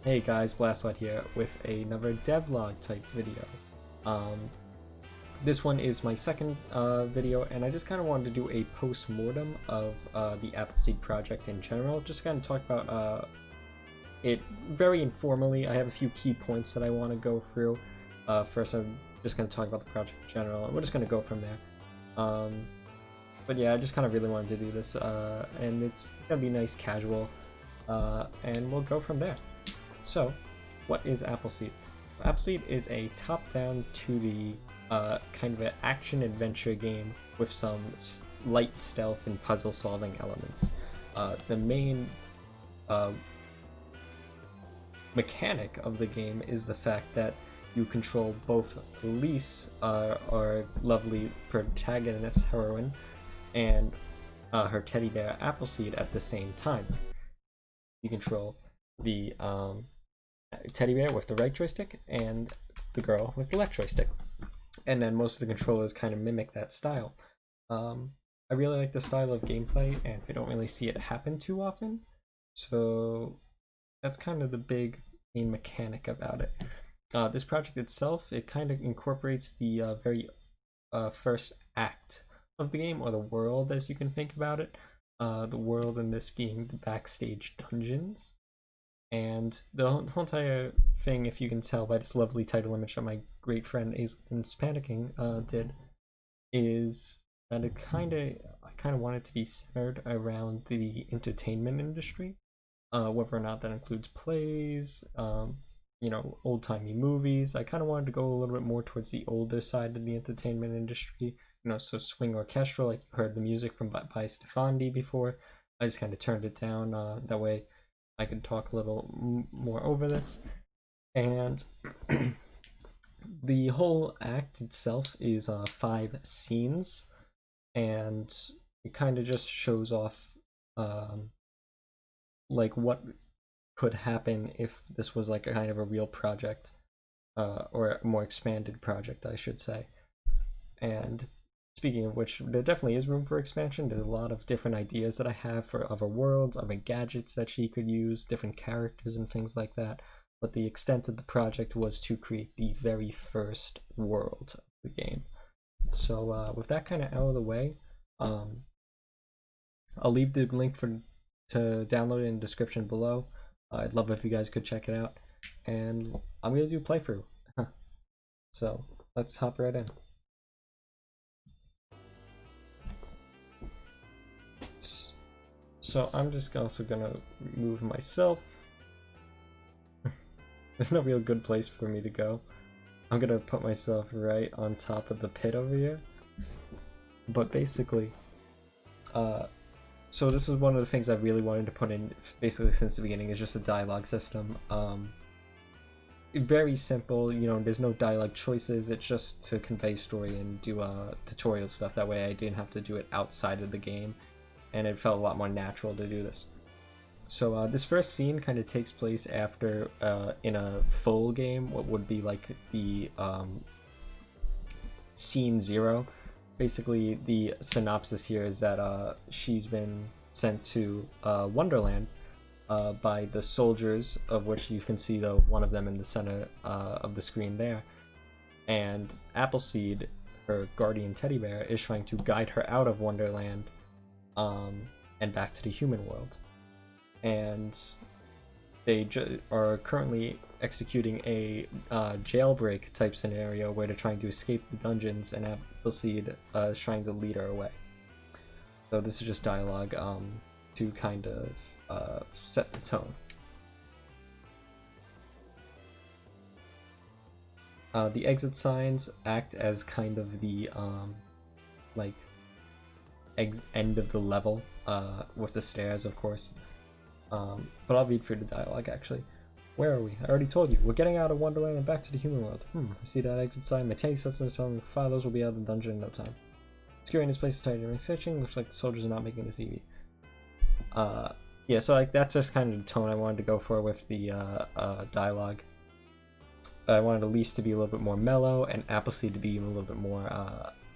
Hey guys, Blastlight here with another devlog type video. Um, this one is my second video, and I just kind of wanted to do a post-mortem of the Appleseed project in general. Just kind of talk about it very informally. I have a few key points that I want to go through. First, I'm just going to talk about the project in general, and we're just going to go from there. But yeah, I just kind of really wanted to do this, and it's going to be nice, casual, and we'll go from there. So, what is Appleseed? Appleseed is a top-down 2D kind of an action-adventure game with some light stealth and puzzle-solving elements. The main mechanic of the game is the fact that you control both Elise, our lovely protagonist heroine, and her teddy bear Appleseed at the same time. You control the teddy bear with the right joystick and the girl with the left joystick, and then most of the controllers kind of mimic that style. I really like the style of gameplay, and I don't really see it happen too often, so that's kind of the big main mechanic about it. This project itself, it kind of incorporates the very first act of the game, or the world as you can think about it. The world in this being the backstage dungeons. And the whole entire thing, if you can tell by this lovely title image that my great friend Aislins Panicking did, is that I kind of want it to be centered around the entertainment industry, whether or not that includes plays, old-timey movies. I kind of wanted to go a little bit more towards the older side of the entertainment industry, so swing orchestral, like you heard the music from by Stefandi before. I just kind of turned it down, that way I can talk a little more over this. And the whole act itself is 5 scenes, and it kind of just shows off like what could happen if this was like a kind of a real project, or a more expanded project, I should say. And speaking of which, there definitely is room for expansion. There's a lot of different ideas that I have for other worlds, other gadgets that she could use, different characters and things like that. But the extent of the project was to create the very first world of the game. So with that kind of out of the way, I'll leave the link to download it in the description below. I'd love if you guys could check it out. And I'm going to do a playthrough. So let's hop right in. So I'm just also gonna move myself. There's no real good place for me to go. I'm gonna put myself right on top of the pit over here. But basically, so this is one of the things I really wanted to put in basically since the beginning, is just a dialogue system. Very simple, there's no dialogue choices. It's just to convey story and do tutorial stuff. That way I didn't have to do it outside of the game, and it felt a lot more natural to do this. So this first scene kind of takes place after, in a full game, what would be like the scene 0. Basically, the synopsis here is that she's been sent to Wonderland by the soldiers, of which you can see one of them in the center of the screen there. And Appleseed, her guardian teddy bear, is trying to guide her out of Wonderland and back to the human world. And they are currently executing a jailbreak type scenario where they're trying to escape the dungeons, and Appleseed is trying to lead her away. So this is just dialogue to kind of set the tone. The exit signs act as kind of the like end of the level, with the stairs, of course. But I'll read through the dialogue actually. Where are we? I already told you. We're getting out of Wonderland and back to the human world. I see that exit sign. My tank sets in the telling me 5 of those will be out of the dungeon in no time. Securing this place is tight during searching. Looks like the soldiers are not making this easy. Yeah, so like that's just kind of the tone I wanted to go for with the dialogue. I wanted Elise to be a little bit more mellow, and Appleseed to be a little bit more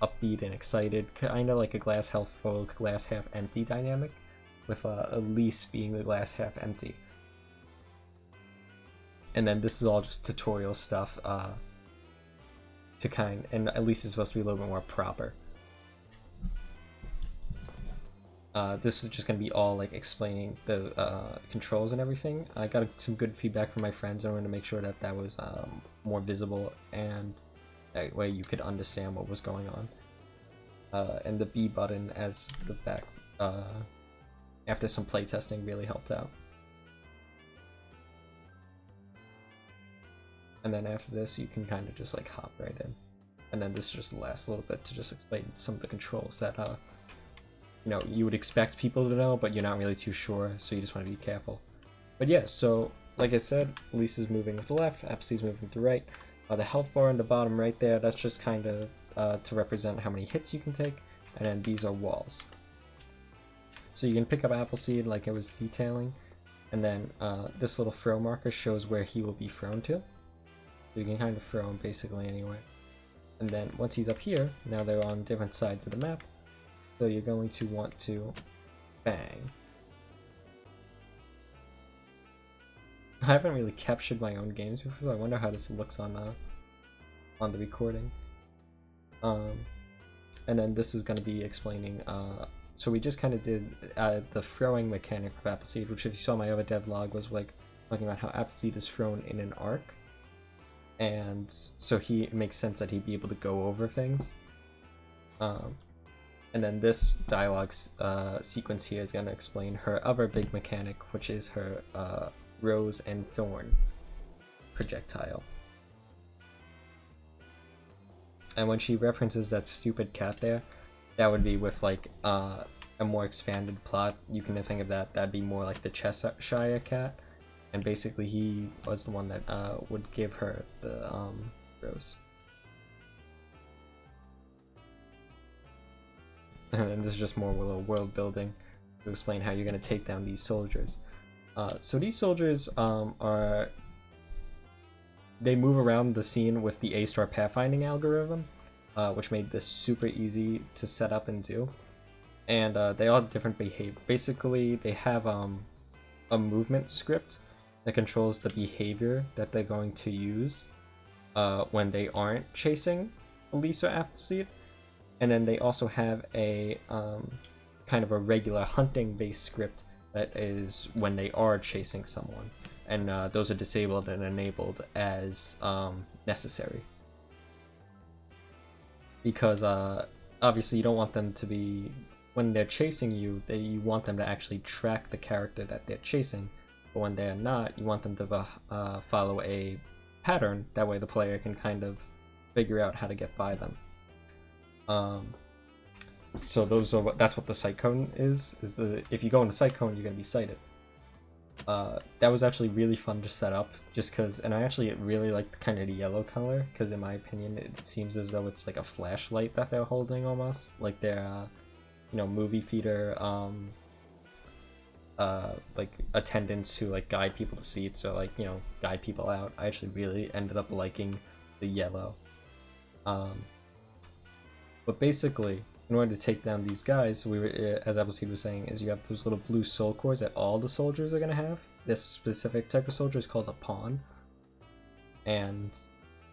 upbeat and excited, kind of like a glass half full, glass half empty dynamic, with Elise being the glass half empty. And then this is all just tutorial stuff and at least it's supposed to be a little bit more proper. This is just going to be all like explaining the controls and everything. I got some good feedback from my friends. I wanted to make sure that that was more visible, and that way you could understand what was going on. And the B button as the back, after some playtesting, really helped out. And then after this, you can kind of just like hop right in. And then this just lasts a little bit to just explain some of the controls that you know, you would expect people to know, but you're not really too sure, so you just want to be careful. But yeah, so like I said, Lisa's moving to the left, Appleseed's moving to the right. The health bar in the bottom right there, that's just kind of to represent how many hits you can take, and then these are walls. So you can pick up Appleseed like it was detailing, and then this little throw marker shows where he will be thrown to. So you can kind of throw him basically anywhere. And then once he's up here, now they're on different sides of the map. So you're going to want to bang. I haven't really captured my own games before, so I wonder how this looks on the recording. And then this is going to be explaining. So we just kind of did the throwing mechanic of Appleseed, which if you saw my other devlog was like talking about how Appleseed is thrown in an arc. And so it makes sense that he'd be able to go over things. And then this dialogue sequence here is going to explain her other big mechanic, which is her Rose and Thorn projectile. And when she references that stupid cat there, that would be with like a more expanded plot. You can think of that'd be more like the Cheshire cat. And basically he was the one that would give her the rose. And this is just more little world building to explain how you're going to take down these soldiers. So these soldiers they move around the scene with the A-star pathfinding algorithm, which made this super easy to set up and do. And they all have different behavior. Basically, they have a movement script that controls the behavior that they're going to use when they aren't chasing Elise or Appleseed. And then they also have a kind of a regular hunting-based script that is when they are chasing someone. And those are disabled and enabled as necessary. Because obviously you don't want them to be, when they're chasing you, you want them to actually track the character that they're chasing. But when they're not, you want them to follow a pattern. That way the player can kind of figure out how to get by them. So that's what the sight cone is if you go in the sight cone, you're going to be sighted. That was actually really fun to set up, just because, and I actually really like kind of the yellow color, because in my opinion it seems as though it's like a flashlight that they're holding, almost like they're you know, movie theater like attendants who like guide people to seats, or like, you know, guide people out. I actually really ended up liking the yellow. But basically, in order to take down these guys, as Appleseed was saying, is you have those little blue soul cores that all the soldiers are going to have. This specific type of soldier is called a pawn. And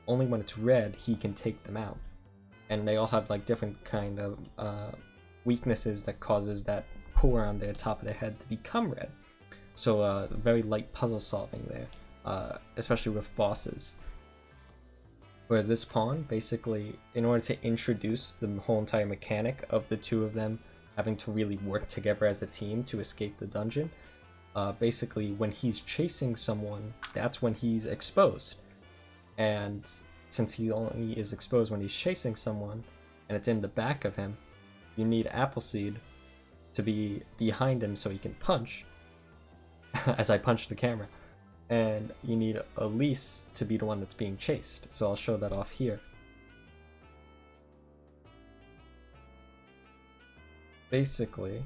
only when it's red, he can take them out. And they all have like different kind of weaknesses that causes that core on the top of their head to become red. So very light puzzle solving there, especially with bosses. Where this pawn, basically, in order to introduce the whole entire mechanic of the two of them having to really work together as a team to escape the dungeon, basically when he's chasing someone, that's when he's exposed. And since he only is exposed when he's chasing someone, and it's in the back of him, you need Appleseed to be behind him so he can punch, as I punch the camera. And you need Elise to be the one that's being chased. So I'll show that off here. Basically,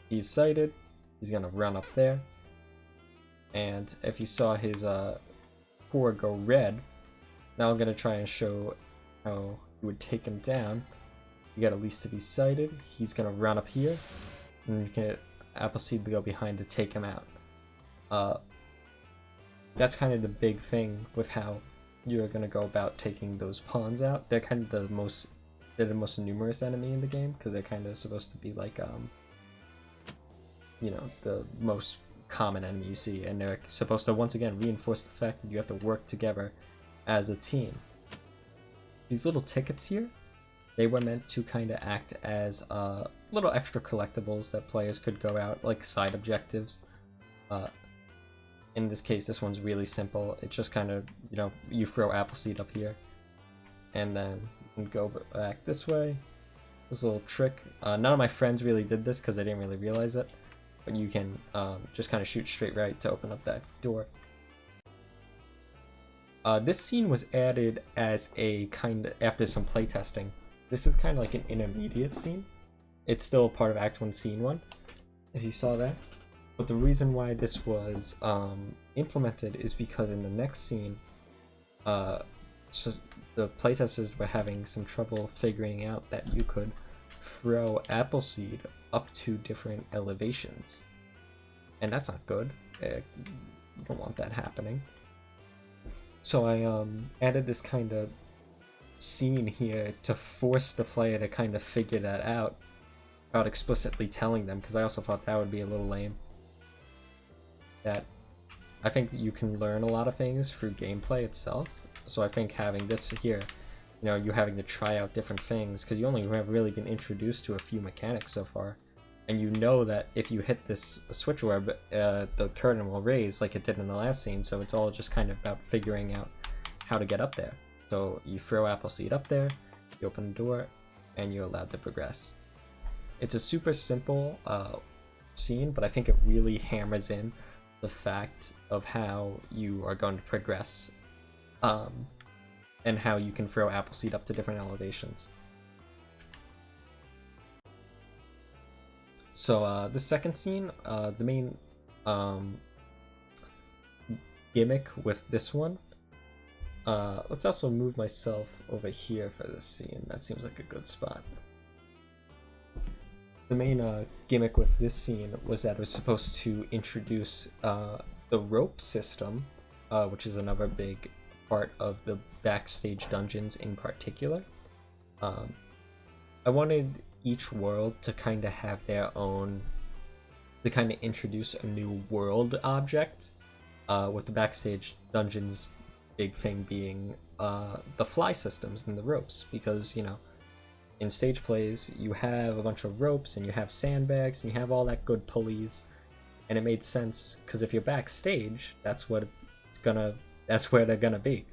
he's sighted, he's gonna run up there, and if you saw his core go red, now I'm gonna try and show how you would take him down. You got Elise to be sighted, he's gonna run up here, and you can Appleseed to go behind to take him out. That's kind of the big thing with how you're gonna go about taking those pawns out. They're kind of they're the most numerous enemy in the game because they're kind of supposed to be like you know, the most common enemy you see, and they're supposed to once again reinforce the fact that you have to work together as a team. These little tickets here, they were meant to kind of act as little extra collectibles that players could go out, like side objectives. In this case, this one's really simple. It's just kind of, you know, you throw Appleseed up here, and then you can go back this way. This little trick. None of my friends really did this because they didn't really realize it, but you can just kind of shoot straight right to open up that door. This scene was added as a kind of, after some playtesting. This is kind of like an intermediate scene. It's still part of Act 1, Scene 1, if you saw that. But the reason why this was implemented is because in the next scene, so the playtesters were having some trouble figuring out that you could throw Appleseed up to different elevations. And that's not good. You don't want that happening. So I added this kind of scene here to force the player to kind of figure that out without explicitly telling them, because I also thought that would be a little lame. That I think that you can learn a lot of things through gameplay itself. So I think having this here, you know, you having to try out different things, because you only have really been introduced to a few mechanics so far, and you know that if you hit this switch orb, the curtain will raise like it did in the last scene. So it's all just kind of about figuring out how to get up there. So you throw Appleseed up there, you open the door, and you're allowed to progress. It's a super simple scene, but I think it really hammers in the fact of how you are going to progress, and how you can throw Appleseed up to different elevations. So the second scene, the main gimmick with this one, let's also move myself over here for this scene. That seems like a good spot. The main gimmick with this scene was that it was supposed to introduce the rope system, which is another big part of the backstage dungeons in particular. I wanted each world to kind of have their own, to kind of introduce a new world object, with the backstage dungeons big thing being the fly systems and the ropes, because, you know, in stage plays you have a bunch of ropes and you have sandbags and you have all that good pulleys, and it made sense because if you're backstage, that's where they're gonna be.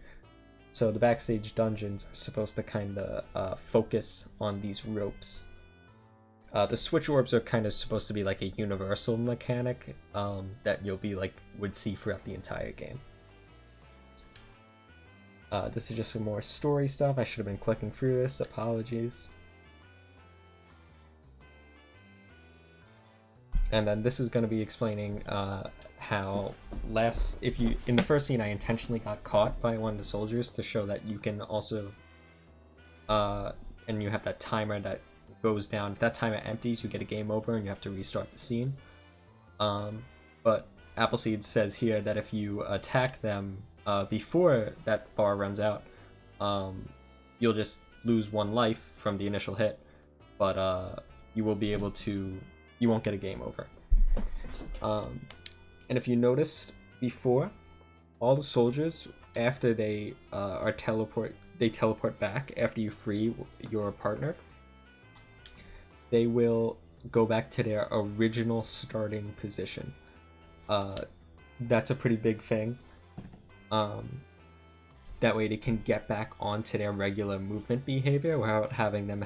So the backstage dungeons are supposed to kind of focus on these ropes. The switch orbs are kind of supposed to be like a universal mechanic that you'll be would see throughout the entire game. This is just some more story stuff. I should have been clicking through this. Apologies. And then this is going to be explaining how in the first scene I intentionally got caught by one of the soldiers to show that you can also and you have that timer that goes down. If that timer empties, you get a game over and you have to restart the scene. But Appleseed says here that if you attack them before that bar runs out, you'll just lose one life from the initial hit, but you won't get a game over. And if you noticed before, all the soldiers, after they teleport back after you free your partner, they will go back to their original starting position. That's a pretty big thing. That way they can get back onto their regular movement behavior without having them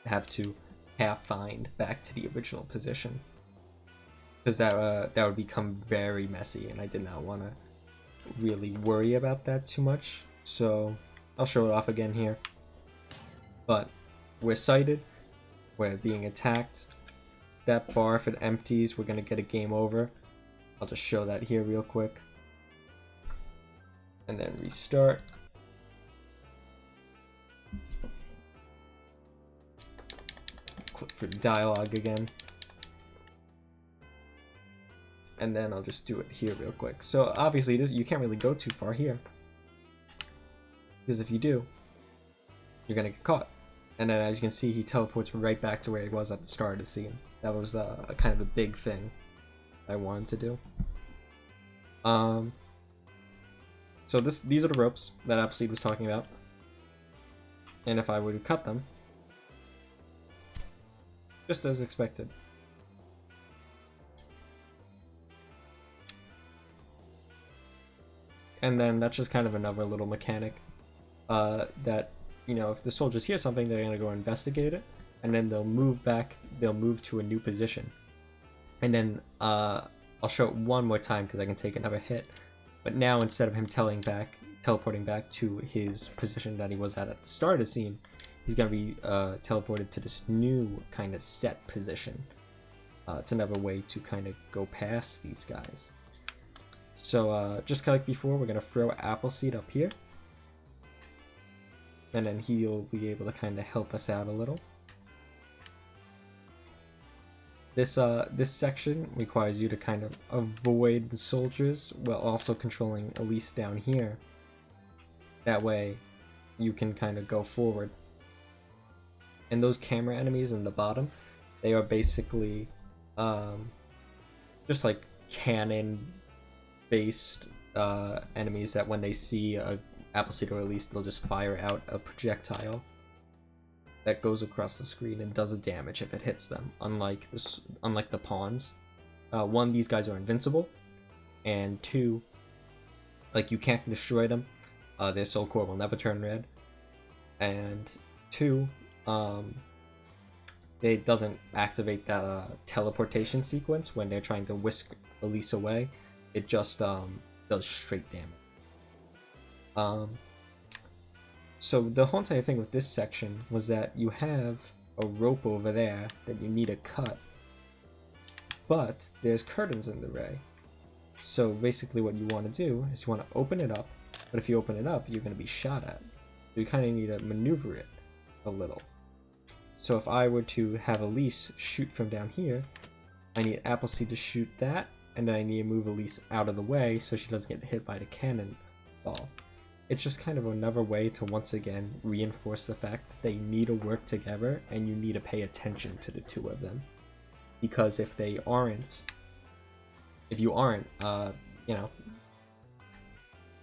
have to find back to the original position, because that would become very messy, and I did not want to really worry about that too much. So I'll show it off again here. But we're sighted, we're being attacked. That bar, if it empties, we're gonna get a game over. I'll just show that here real quick. And then restart. Click for dialogue again. and then I'll just do it here real quick. So obviously this, you can't really go too far here, because if you do, you're gonna get caught. And then as you can see, he teleports right back to where he was at the start of the scene. That was a kind of a big thing I wanted to do. So these are the ropes that Appleseed was talking about. And if I were to cut them, just as expected. And then that's just kind of another little mechanic that, you know, if the soldiers hear something, they're going to go investigate it, and then they'll move back, they'll move to a new position. And then I'll show it one more time because I can take another hit. But now instead of him teleporting back to his position that he was at the start of the scene, he's going to be teleported to this new kind of set position. It's another way to kind of go past these guys. So just like before, we're going to throw Appleseed up here. And then he'll be able to kind of help us out a little. This section requires you to kind of avoid the soldiers while also controlling Elise down here. That way you can kind of go forward. And those camera enemies in the bottom, they are basically just like cannon based enemies that when they see a Appleseed or Elise, they'll just fire out a projectile that goes across the screen and does damage if it hits them. Unlike the pawns, one, these guys are invincible, and two, like, you can't destroy them. Their soul core will never turn red, and two, it doesn't activate that teleportation sequence when they're trying to whisk Elise away. It just does straight damage. So the whole entire thing with this section was that you have a rope over there that you need to cut, but there's curtains in the way. So basically what you want to do is you want to open it up, but if you open it up, you're going to be shot at. So you kind of need to maneuver it a little. So if I were to have Elise shoot from down here, I need Appleseed to shoot that, and then I need to move Elise out of the way so she doesn't get hit by the cannonball. It's just kind of another way to once again reinforce the fact that they need to work together and you need to pay attention to the two of them. Because if you aren't, you know,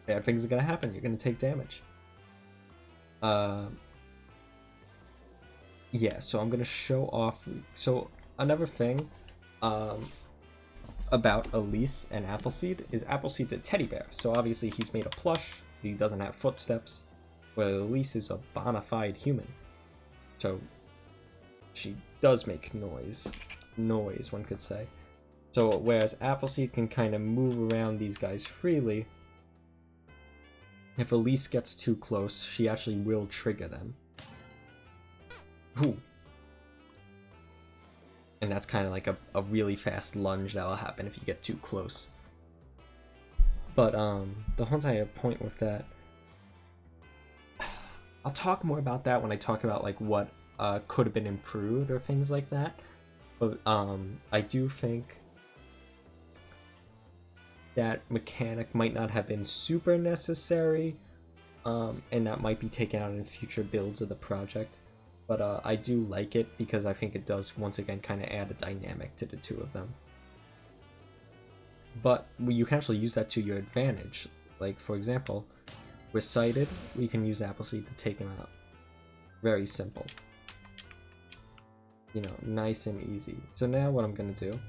bad things are going to happen. You're going to take damage. Yeah, so I'm going to show off. So another thing about Elise and Appleseed is Appleseed's a teddy bear. So obviously he's made of plush. He doesn't have footsteps, where Elise is a bona fide human. So she does make noise, one could say. So whereas Appleseed can kind of move around these guys freely, if Elise gets too close, she actually will trigger them. Ooh. And that's kind of like a really fast lunge that will happen if you get too close. But the whole entire point with that, I'll talk more about that when I talk about like what could have been improved or things like that. But I do think that mechanic might not have been super necessary, and that might be taken out in future builds of the project. But I do like it because I think it does once again kind of add a dynamic to the two of them. But you can actually use that to your advantage. Like, for example, we're sighted, we can use Appleseed to take him out. Very simple. You know, nice and easy. So now what I'm going to do,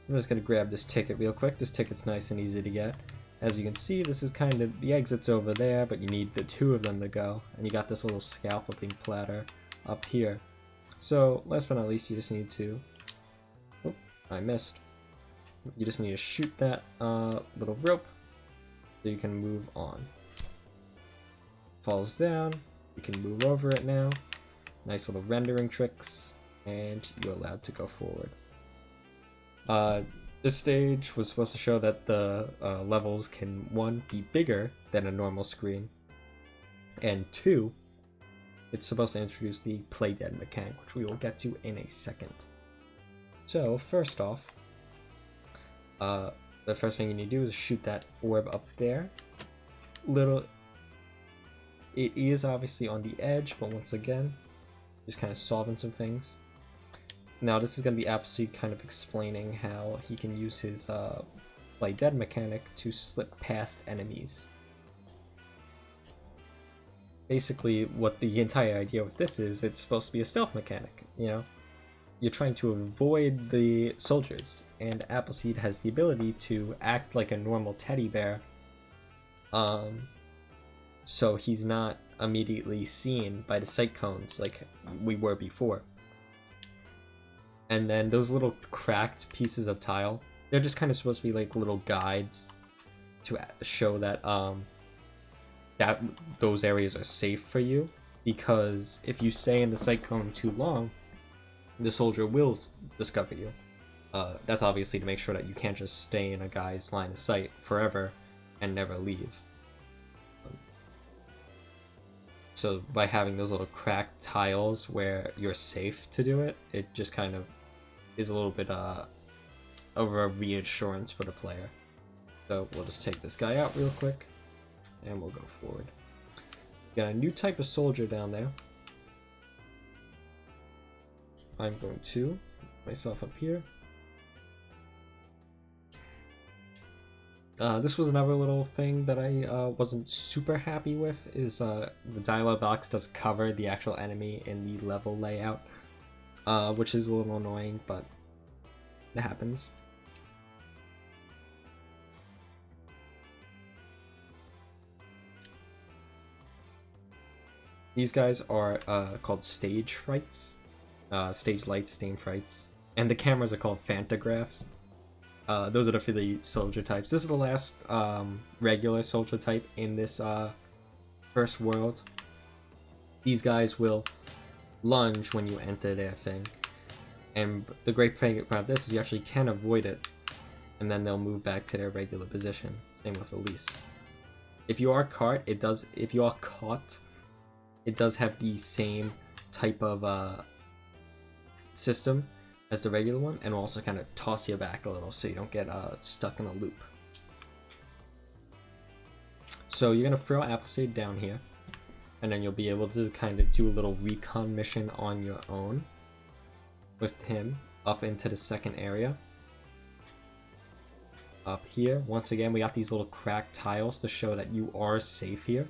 I'm just going to grab this ticket real quick. This ticket's nice and easy to get. As you can see, this is kind of, the exit's over there, but you need the two of them to go. And you got this little scaffolding platter up here. So, last but not least, you just need to, oh, I missed. You just need to shoot that little rope so you can move on. Falls down, you can move over it now. Nice little rendering tricks, and you're allowed to go forward. This stage was supposed to show that the levels can, one, be bigger than a normal screen, and two, it's supposed to introduce the play dead mechanic, which we will get to in a second. So, first off, the first thing you need to do is shoot that orb up there. It is obviously on the edge, but once again, just kind of solving some things. Now this is going to be Appleseed kind of explaining how he can use his play dead mechanic to slip past enemies. Basically, what the entire idea with this is, it's supposed to be a stealth mechanic, you know? You're trying to avoid the soldiers, and Appleseed has the ability to act like a normal teddy bear, so he's not immediately seen by the sight cones like we were before. And then those little cracked pieces of tile, they're just kind of supposed to be like little guides to show that that those areas are safe for you, because if you stay in the sight cone too long, the soldier will discover you. That's obviously to make sure that you can't just stay in a guy's line of sight forever and never leave. So by having those little cracked tiles where you're safe to do it, it just kind of is a little bit of a reassurance for the player. So we'll just take this guy out real quick, and we'll go forward. Got a new type of soldier down there. I'm going to put myself up here. This was another little thing that I wasn't super happy with, is the dialogue box does cover the actual enemy in the level layout, which is a little annoying, but it happens. These guys are called stage frights, stage light stain frights, and the cameras are called fantographs. Those are the three soldier types. This is the last regular soldier type in this first world. These guys will lunge when you enter their thing, and the great thing about this is you actually can avoid it, and then they'll move back to their regular position. Same with Elise. If you are caught, it does. If you are caught, it does have the same type of system as the regular one, and will also kind of toss you back a little so you don't get stuck in a loop. So you're gonna throw Appleseed down here, and then you'll be able to kind of do a little recon mission on your own with him up into the second area. Up here, once again, we got these little cracked tiles to show that you are safe here.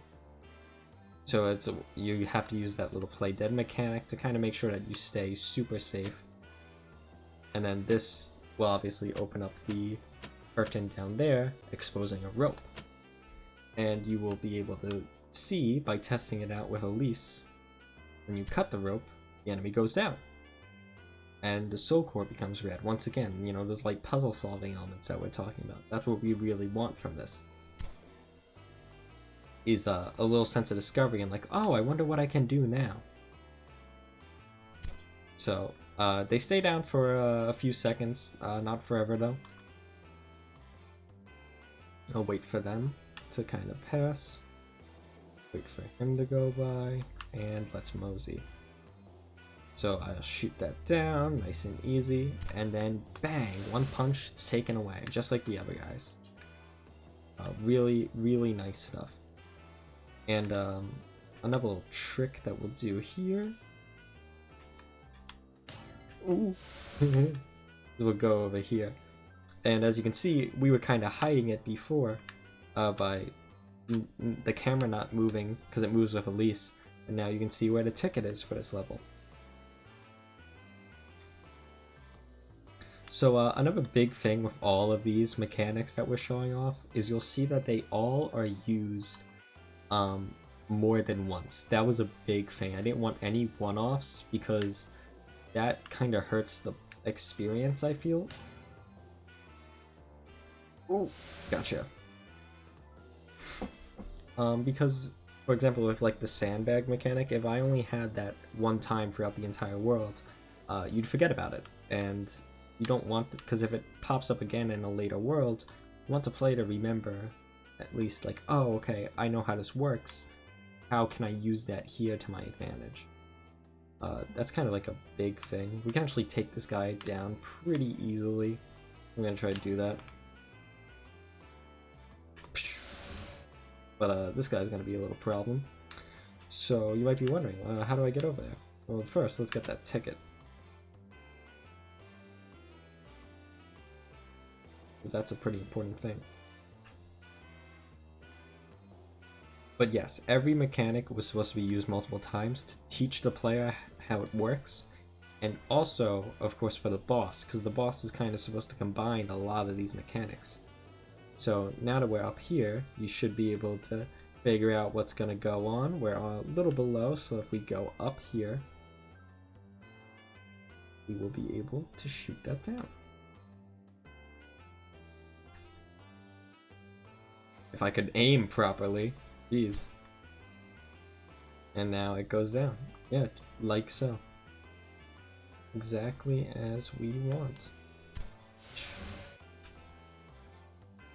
So you have to use that little play dead mechanic to kind of make sure that you stay super safe. And then this will obviously open up the curtain down there, exposing a rope. And you will be able to see, by testing it out with Elise, when you cut the rope, the enemy goes down. And the soul core becomes red. Once again, you know, those like puzzle solving elements that we're talking about. That's what we really want from this. Is a little sense of discovery and like, oh, I wonder what I can do now. So, they stay down for a few seconds, not forever though. I'll wait for them to kind of pass. Wait for him to go by, and let's mosey. So I'll shoot that down, nice and easy, and then bang, one punch, it's taken away, just like the other guys. Really, really nice stuff. And another little trick that we'll do here. Ooh. We'll go over here. And as you can see, we were kind of hiding it before by the camera not moving, because it moves with Elise. And now you can see where the ticket is for this level. So another big thing with all of these mechanics that we're showing off is you'll see that they all are used more than once. That was a big thing. I didn't want any one-offs because that kind of hurts the experience, I feel. Oh, gotcha. Because, for example, with like the sandbag mechanic, if I only had that one time throughout the entire world, you'd forget about it. And you don't want it, because if it pops up again in a later world, you want the player to remember at least like, oh, okay, I know how this works. How can I use that here to my advantage? That's kind of like a big thing. We can actually take this guy down pretty easily. I'm gonna try to do that. But this guy's gonna be a little problem. So you might be wondering, how do I get over there? Well, first, let's get that ticket. Because that's a pretty important thing. But yes, every mechanic was supposed to be used multiple times to teach the player how it works. And also, of course, for the boss, because the boss is kind of supposed to combine a lot of these mechanics. So now that we're up here, you should be able to figure out what's going to go on. We're a little below, so if we go up here, we will be able to shoot that down. If I could aim properly, jeez. And now it goes down. Yeah, like so. Exactly as we want.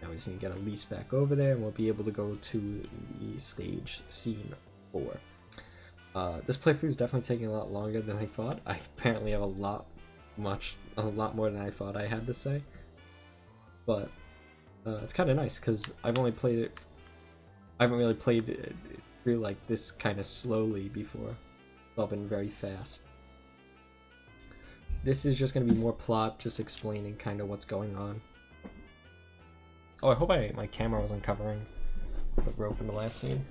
Now we just need to get Elise back over there, and we'll be able to go to the stage scene 4. This playthrough is definitely taking a lot longer than I thought. I apparently have a lot more than I thought I had to say. But it's kind of nice because I've only played it. I haven't really played it through like this kind of slowly before. It's all been very fast. This is just going to be more plot, just explaining kind of what's going on. Oh, I hope my camera wasn't covering the rope in the last scene.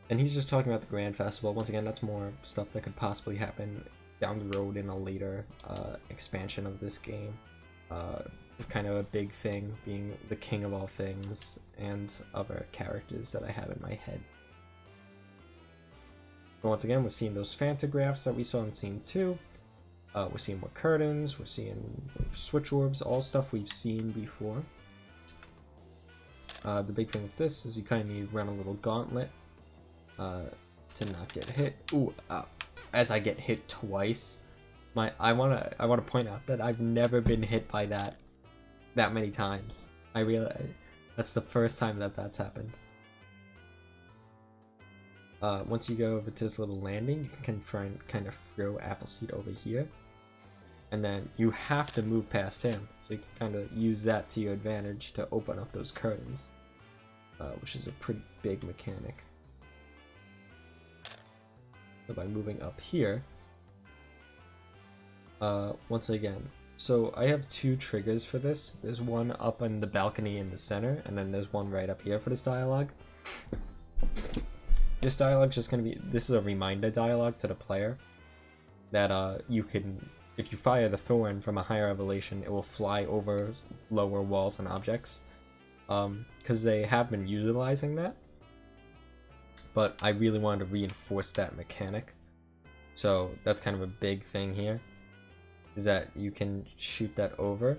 And he's just talking about the Grand Festival. Once again, that's more stuff that could possibly happen down the road in a later expansion of this game. Kind of a big thing being the king of all things and other characters that I have in my head. But once again, we're seeing those phantographs that we saw in scene 2. We're seeing more curtains, we're seeing switch orbs, all stuff we've seen before. The big thing with this is you kind of need to run a little gauntlet to not get hit. Ooh, as I get hit twice, I wanna point out that I've never been hit by that many times. I realize that's the first time that's happened. Once you go over to this little landing, you can kind of throw Appleseed over here. And then you have to move past him, so you can kind of use that to your advantage to open up those curtains, which is a pretty big mechanic. So by moving up here, once again, so I have 2 triggers for this. There's one up on the balcony in the center, and then there's one right up here for this dialogue. This dialogue is just going to be, this is a reminder dialogue to the player that you can, if you fire the thorn from a higher elevation, it will fly over lower walls and objects. Because they have been utilizing that. But I really wanted to reinforce that mechanic. So that's kind of a big thing here, is that you can shoot that over.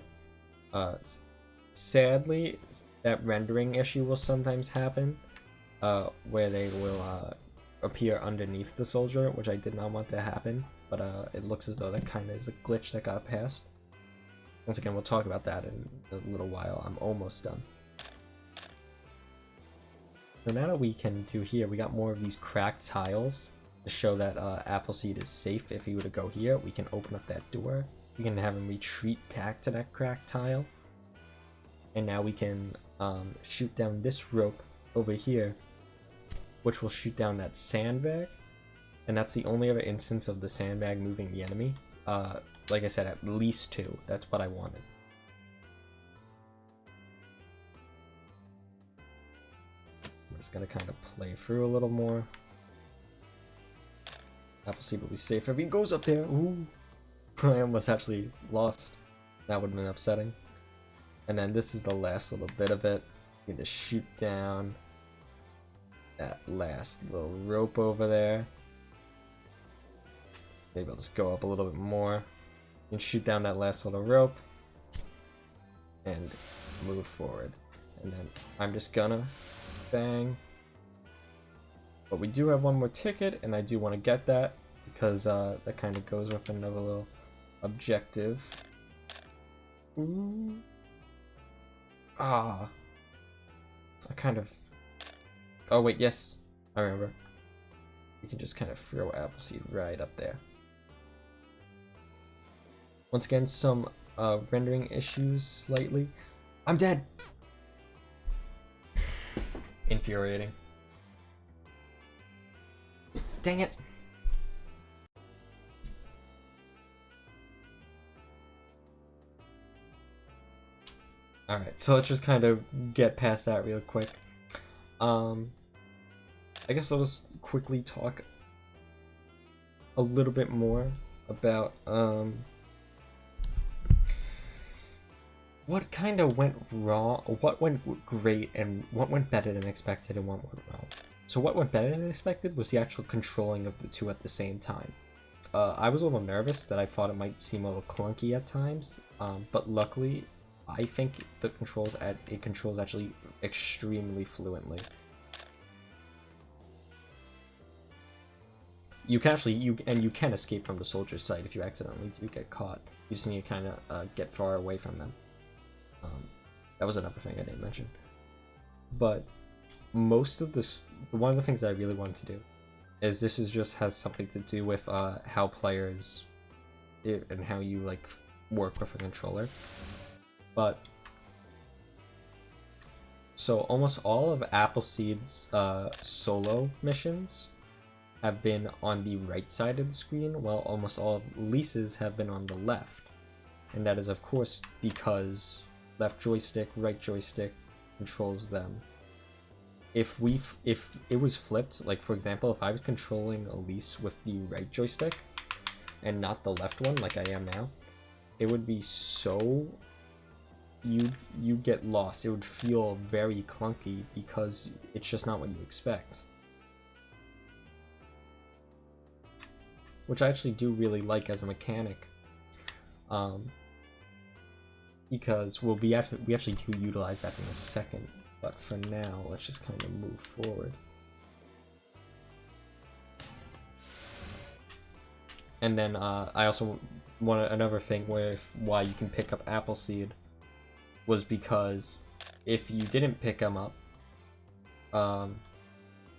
Sadly, that rendering issue will sometimes happen. Where they will appear underneath the soldier, which I did not want to happen, but it looks as though that kind of is a glitch that got passed. Once again, we'll talk about that in a little while. I'm almost done. So now that we can do here, we got more of these cracked tiles to show that Appleseed is safe. If he were to go here, we can open up that door. We can have him retreat back to that cracked tile. And now we can shoot down this rope over here, which will shoot down that sandbag, and that's the only other instance of the sandbag moving the enemy. Like I said, at least 2. That's what I wanted. I'm just gonna kind of play through a little more. Appleseed will be safe if he goes up there. Ooh, I almost actually lost. That would have been upsetting. And then this is the last little bit of it. You just shoot down that last little rope over there. Maybe I'll just go up a little bit more. You can shoot down that last little rope and move forward. And then I'm just gonna bang. But we do have one more ticket, and I do want to get that because that kind of goes with another little objective. Ooh. Ah. I kind of... Oh wait, yes, I remember. You can just kind of throw Appleseed right up there. Once again, some rendering issues slightly. I'm dead! Infuriating. Dang it! Alright, so let's just kind of get past that real quick. I guess I'll just quickly talk a little bit more about what kind of went wrong, what went great, and what went better than expected, and what went wrong. So what went better than expected was the actual controlling of the two at the same time. I was a little nervous that I thought it might seem a little clunky at times, but luckily I think it controls actually extremely fluently. You can actually you can escape from the soldier's sight if you accidentally do get caught. You just need to kind of get far away from them. That was another thing I didn't mention. But most of this, one of the things that I really wanted to do is this is just has something to do with how players and how you like work with a controller. But so almost all of Appleseed's solo missions have been on the right side of the screen, while almost all of Lisa's have been on the left. And that is of course because left joystick, right joystick controls them. If it was flipped, like for example, if I was controlling Elise with the right joystick and not the left one like I am now, it would be so you get lost. It would feel very clunky because it's just not what you expect. Which I actually do really like as a mechanic. Because we actually do utilize that in a second. But for now, let's just kind of move forward. And then I also want another thing why you can pick up Appleseed was because if you didn't pick them up,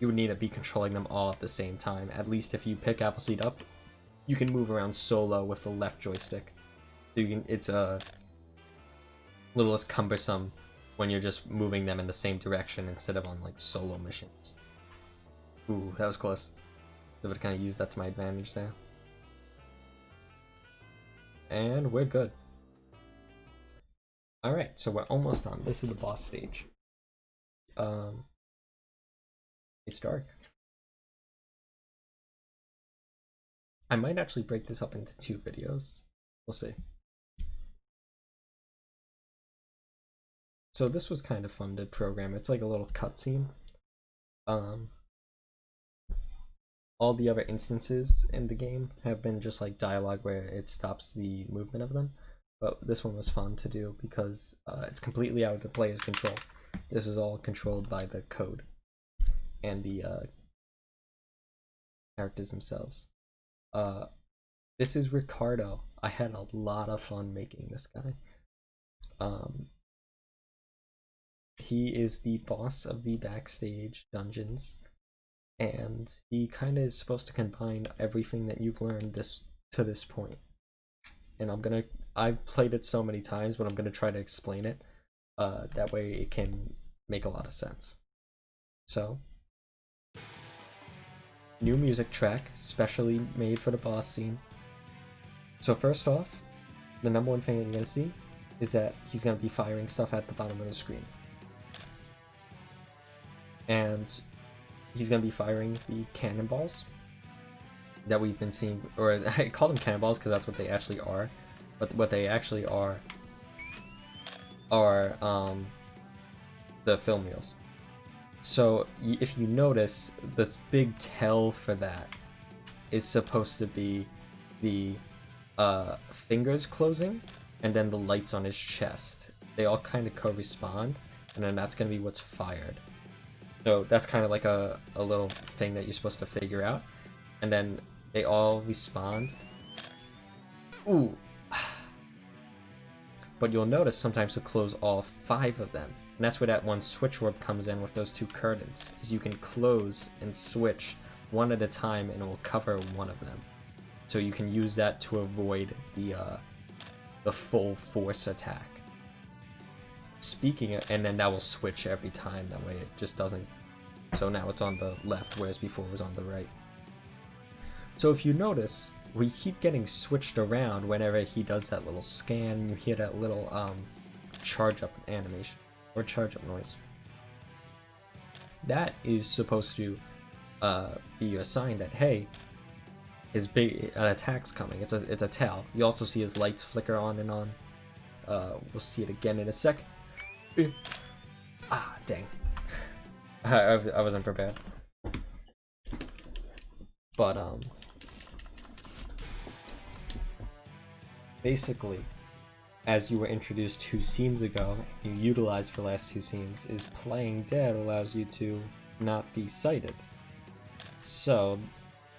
you would need to be controlling them all at the same time. At least if you pick Appleseed up, you can move around solo with the left joystick. So you can, it's a little less cumbersome when you're just moving them in the same direction instead of on like solo missions. Ooh, that was close. I would kind of use that to my advantage there. And we're good. Alright, so we're almost done. This is the boss stage. It's dark. I might actually break this up into 2 videos. We'll see. So this was kind of fun to program. It's like a little cutscene. All the other instances in the game have been just like dialogue where it stops the movement of them. But this one was fun to do because it's completely out of the player's control. This is all controlled by the code and the characters themselves. This is Ricardo. I had a lot of fun making this guy. He is the boss of the backstage dungeons, and he kind of is supposed to combine everything that you've learned to this point. And I've played it so many times, but I'm gonna try to explain it. That way it can make a lot of sense. So, new music track, specially made for the boss scene. So first off, the number one thing that you're gonna see is that he's gonna be firing stuff at the bottom of the screen. And he's gonna be firing the cannonballs that we've been seeing, or I call them cannonballs because that's what they actually are. But what they actually are the film wheels. So if you notice, the big tell for that is supposed to be the fingers closing and then the lights on his chest. They all kind of correspond, and then that's gonna be what's fired. So that's kind of like a little thing that you're supposed to figure out. And then they all respond. Ooh. But you'll notice sometimes he'll close all 5 of them. And that's where that one switch warp comes in with those 2 curtains. Is you can close and switch one at a time and it will cover one of them. So you can use that to avoid the full force attack. speaking it, and then that will switch every time. That way it just doesn't. So now it's on the left, whereas before it was on the right. So if you notice, we keep getting switched around whenever he does that little scan. You hear that little charge up animation or charge up noise. That is supposed to be a sign that, hey, his big attack's coming. It's a tell. You also see his lights flicker on and on. We'll see it again in a sec. Ah, dang. I wasn't prepared. But basically, as you were introduced 2 scenes ago, you utilized for the last 2 scenes, is playing dead allows you to not be sighted. So,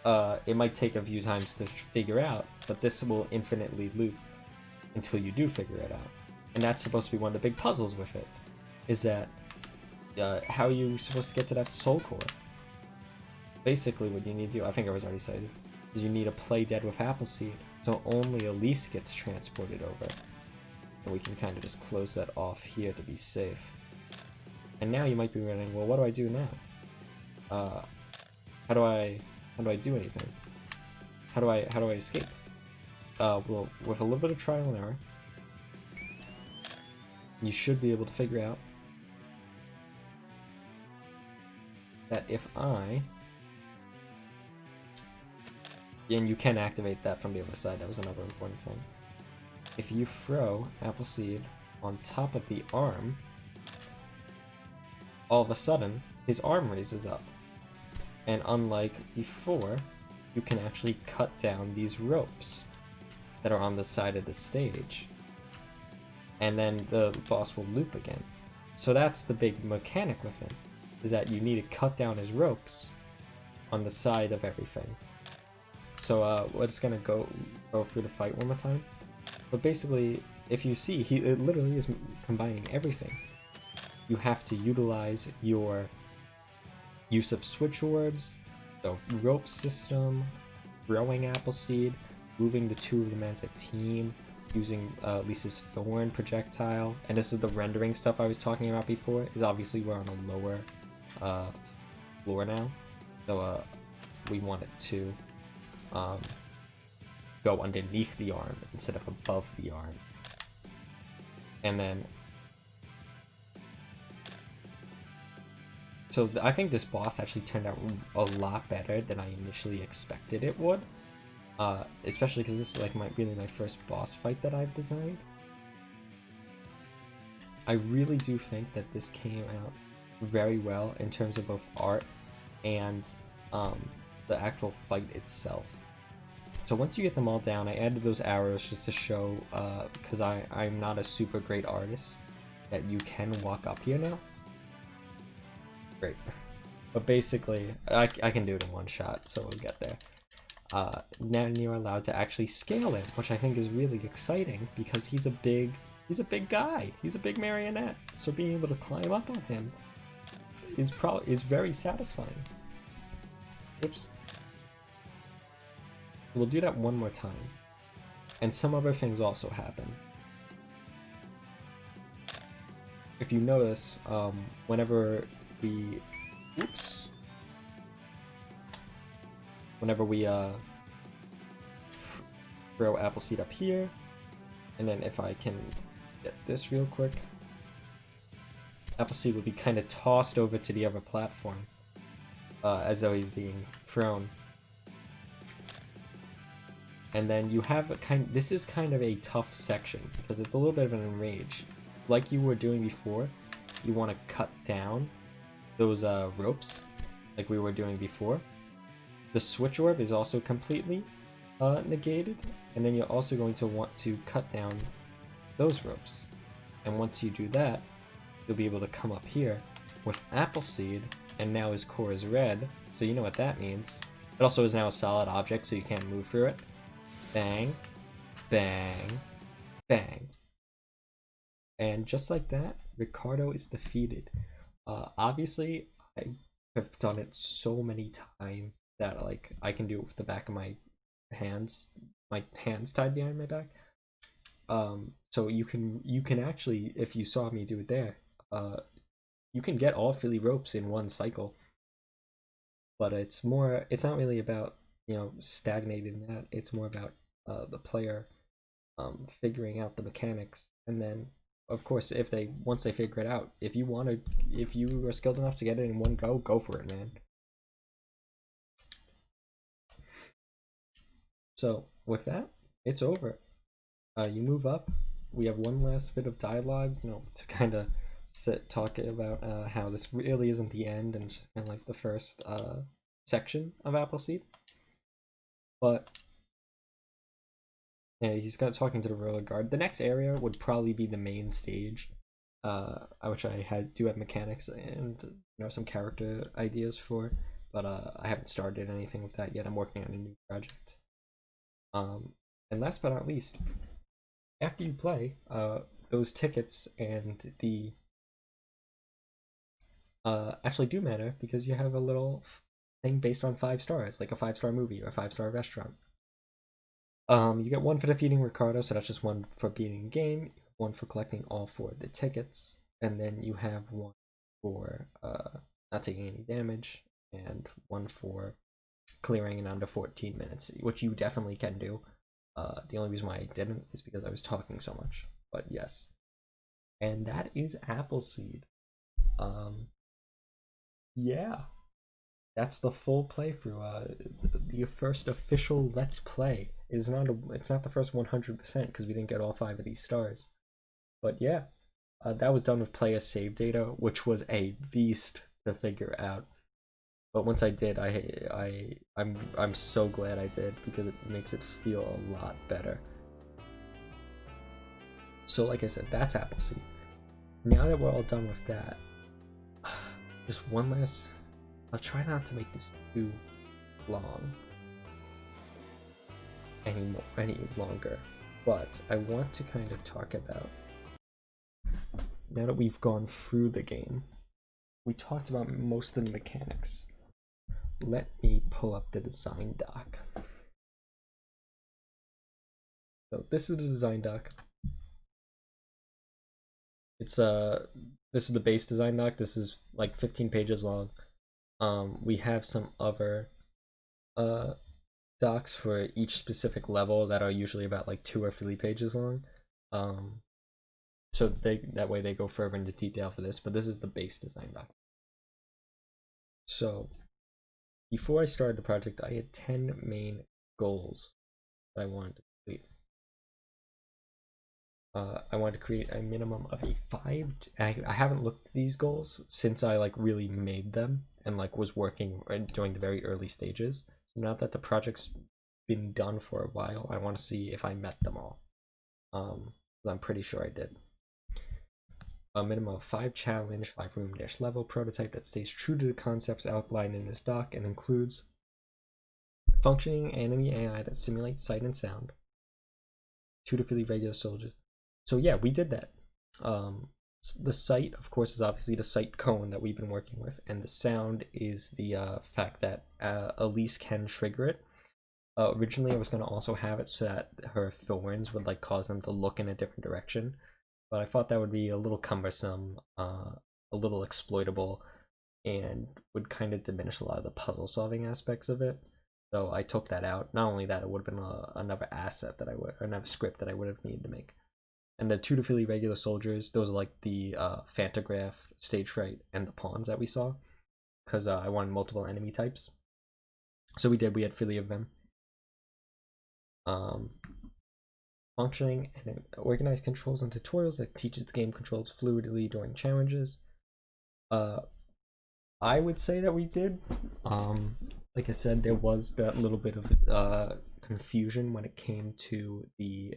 it might take a few times to figure out, but this will infinitely loop until you do figure it out. And that's supposed to be one of the big puzzles with it, is that how are you supposed to get to that soul core? Basically what you need to do, I think I was already cited, is you need to play dead with Appleseed, so only Elise gets transported over. And we can kind of just close that off here to be safe. And now you might be wondering, well, what do I do now? How do I do anything? How do I escape? Well, with a little bit of trial and error, you should be able to figure out that if and you can activate that from the other side, that was another important thing. If you throw Appleseed on top of the arm, all of a sudden, his arm raises up. And unlike before, you can actually cut down these ropes that are on the side of the stage. And then the boss will loop again. So that's the big mechanic with him, is that you need to cut down his ropes on the side of everything. So we're just gonna go through the fight one more time. But basically, if you see, it literally is combining everything. You have to utilize your use of switch orbs, the rope system, throwing Appleseed, moving the 2 of them as a team, using Lisa's thorn projectile, and this is the rendering stuff I was talking about before. Is obviously we're on a lower floor now, so we want it to go underneath the arm instead of above the arm. And then so I think this boss actually turned out a lot better than I initially expected it would, especially because this is like really my first boss fight that I've designed. I really do think that this came out very well in terms of both art and the actual fight itself. So once you get them all down, I added those arrows just to show, because I'm not a super great artist, that you can walk up here now. Great. But basically, I can do it in one shot, so we'll get there. Then you're allowed to actually scale him, which I think is really exciting, because he's a big guy. He's a big marionette, so being able to climb up on him is very satisfying. Oops. We'll do that one more time. And some other things also happen. If you notice, whenever we throw Appleseed up here, and then if I can get this real quick, Appleseed will be kind of tossed over to the other platform, as though he's being thrown. And then you have this is kind of a tough section, because it's a little bit of an enrage. Like you were doing before, you want to cut down those ropes, like we were doing before. The switch orb is also completely negated, and then you're also going to want to cut down those ropes. And once you do that, you'll be able to come up here with Appleseed, and now his core is red, so you know what that means. It also is now a solid object, so you can't move through it. Bang, bang, bang. And just like that, Ricardo is defeated. Obviously, I have done it so many times that like I can do it with the back of my hands tied behind my back. So you can actually, if you saw me do it there, you can get all Philly ropes in one cycle. But it's not really about, stagnating that. It's more about the player figuring out the mechanics, and then of course if they once they figure it out, if you are skilled enough to get it in one go for it, man. So with that, it's over. You move up. We have one last bit of dialogue, to kind of talk about how this really isn't the end, and it's just kind of like the first section of Appleseed. But yeah, he's got talking to the royal guard. The next area would probably be the main stage, which I do have mechanics and some character ideas for, but I haven't started anything with that yet. I'm working on a new project. And last but not least, after you play, those tickets and the actually do matter, because you have a little thing based on 5 stars, like a 5-star movie or a 5-star restaurant. You get 1 for defeating Ricardo, so that's just 1 for beating the game, 1 for collecting all 4 of the tickets, and then you have 1 for not taking any damage, and 1 for clearing in under 14 minutes, which you definitely can do. The only reason why I didn't is because I was talking so much, but yes. And that is Appleseed. Yeah. That's the full playthrough. The first official Let's Play. It's not the first 100% because we didn't get all 5 of these stars. But yeah, that was done with player save data, which was a beast to figure out. But once I did, I'm so glad I did, because it makes it feel a lot better. So like I said, that's Appleseed. Now that we're all done with that, just one last. I'll try not to make this too long any longer, but I want to kind of talk about, now that we've gone through the game, we talked about most of the mechanics. Let me pull up the design doc. So this is the design doc. It's this is the base design doc. This is like 15 pages long. We have some other docs for each specific level that are usually about like 2 or 3 pages long. So that way they go further into detail for this, but this is the base design doc. So before I started the project, I had 10 main goals that I wanted to complete. I wanted to create a minimum of a 5. I haven't looked at these goals since I like really made them and like was working during the very early stages. So now that the project's been done for a while, I want to see if I met them all. I'm pretty sure I did. A minimum of 5 challenge, 5 room-level prototype that stays true to the concepts outlined in this doc and includes functioning enemy AI that simulates sight and sound, 2 to 3 regular soldiers. So yeah, we did that. The sight, of course, is obviously the sight cone that we've been working with, and the sound is the fact that Elise can trigger it. Originally, I was going to also have it so that her thorns would like cause them to look in a different direction, but I thought that would be a little cumbersome, a little exploitable, and would kind of diminish a lot of the puzzle solving aspects of it. So I took that out. Not only that, it would have been another asset that another script that I would have needed to make. And the 2 to 3 regular soldiers, those are like the Fantagraph, Stage Fright, and the pawns that we saw, because I wanted multiple enemy types. So we had 3 of them. Functioning and organized controls and tutorials that teaches the game controls fluidly during challenges. I would say that we did. Like I said, there was that little bit of confusion when it came to the